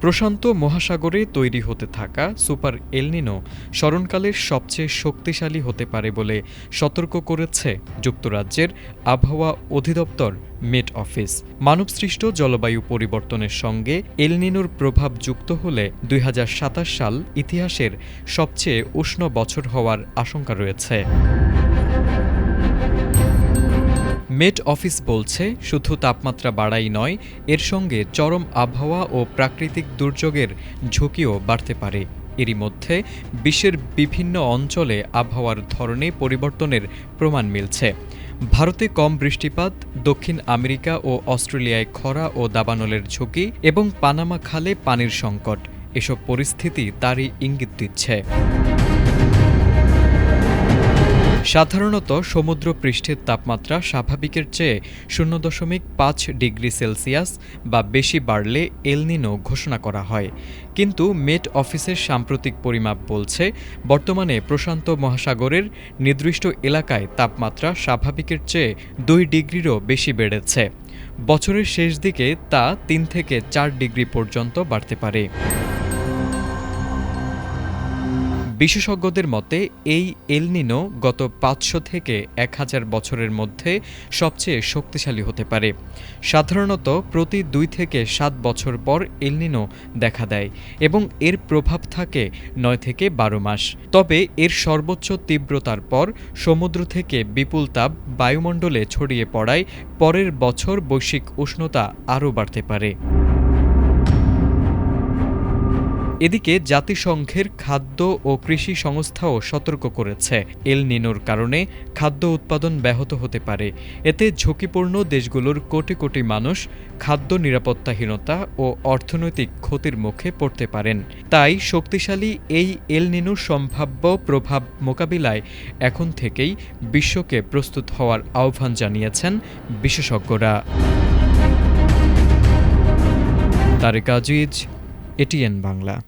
প্রশান্ত মহাসাগরে তৈরি হতে থাকা সুপার এলনিনো স্মরণকালের সবচেয়ে শক্তিশালী হতে পারে বলে সতর্ক করেছে যুক্তরাজ্যের আবহাওয়া অধিদপ্তর মেট অফিস। মানবসৃষ্ট জলবায়ু পরিবর্তনের সঙ্গে এলনিনোর প্রভাব যুক্ত হলে ২০২৭ সাল ইতিহাসের সবচেয়ে উষ্ণ বছর হওয়ার আশঙ্কা রয়েছে। মেট অফিস বলছে, শুধু তাপমাত্রা বাড়াই নয়, এর সঙ্গে চরম আবহাওয়া ও প্রাকৃতিক দুর্যোগের ঝুঁকিও বাড়তে পারে। এরই মধ্যে বিশ্বের বিভিন্ন অঞ্চলে আবহাওয়ার ধরনে পরিবর্তনের প্রমাণ মিলছে। ভারতে কম বৃষ্টিপাত, দক্ষিণ আমেরিকা ও অস্ট্রেলিয়ায় খরা ও দাবানলের ঝুঁকি এবং পানামা খালে পানির সংকট, এসব পরিস্থিতি তারই ইঙ্গিত দিচ্ছে। সাধারণত সমুদ্রপৃষ্ঠের তাপমাত্রা স্বাভাবিকের চেয়ে ০.৫ ডিগ্রি সেলসিয়াস বা বেশি বাড়লে এলনিনো ঘোষণা করা হয়। কিন্তু মেট অফিসের সাম্প্রতিক পরিমাপ বলছে, বর্তমানে প্রশান্ত মহাসাগরের নির্দিষ্ট এলাকায় তাপমাত্রা স্বাভাবিকের চেয়ে ২ ডিগ্রিরও বেশি বেড়েছে। বছরের শেষ দিকে তা ৩ থেকে ৪ ডিগ্রি পর্যন্ত বাড়তে পারে। বিশেষজ্ঞদের মতে, এই এলনিনো গত ৫০০ থেকে ১০০০ বছরের মধ্যে সবচেয়ে শক্তিশালী হতে পারে। সাধারণত প্রতি ২ থেকে ৭ বছর পর এলনিনো দেখা দেয় এবং এর প্রভাব থাকে ৯ থেকে ১২ মাস। তবে এর সর্বোচ্চ তীব্রতার পর সমুদ্র থেকে বিপুল তাপ বায়ুমণ্ডলে ছড়িয়ে পড়ায় পরের বছর বৈশ্বিক উষ্ণতা আরও বাড়তে পারে। এদিকে জাতিসংঘের খাদ্য ও কৃষি সংস্থাও সতর্ক করেছে, এল-নিনোর কারণে খাদ্য উৎপাদন ব্যাহত হতে পারে। এতে ঝুঁকিপূর্ণ দেশগুলোর কোটি কোটি মানুষ খাদ্য নিরাপত্তাহীনতা ও অর্থনৈতিক ক্ষতির মুখে পড়তে পারেন। তাই শক্তিশালী এই এল-নিনোর সম্ভাব্য প্রভাব মোকাবিলায় এখন থেকেই বিশ্বকে প্রস্তুত হওয়ার আহ্বান জানিয়েছেন বিশেষজ্ঞরা। তারেক আজিজ, এটিএন বাংলা।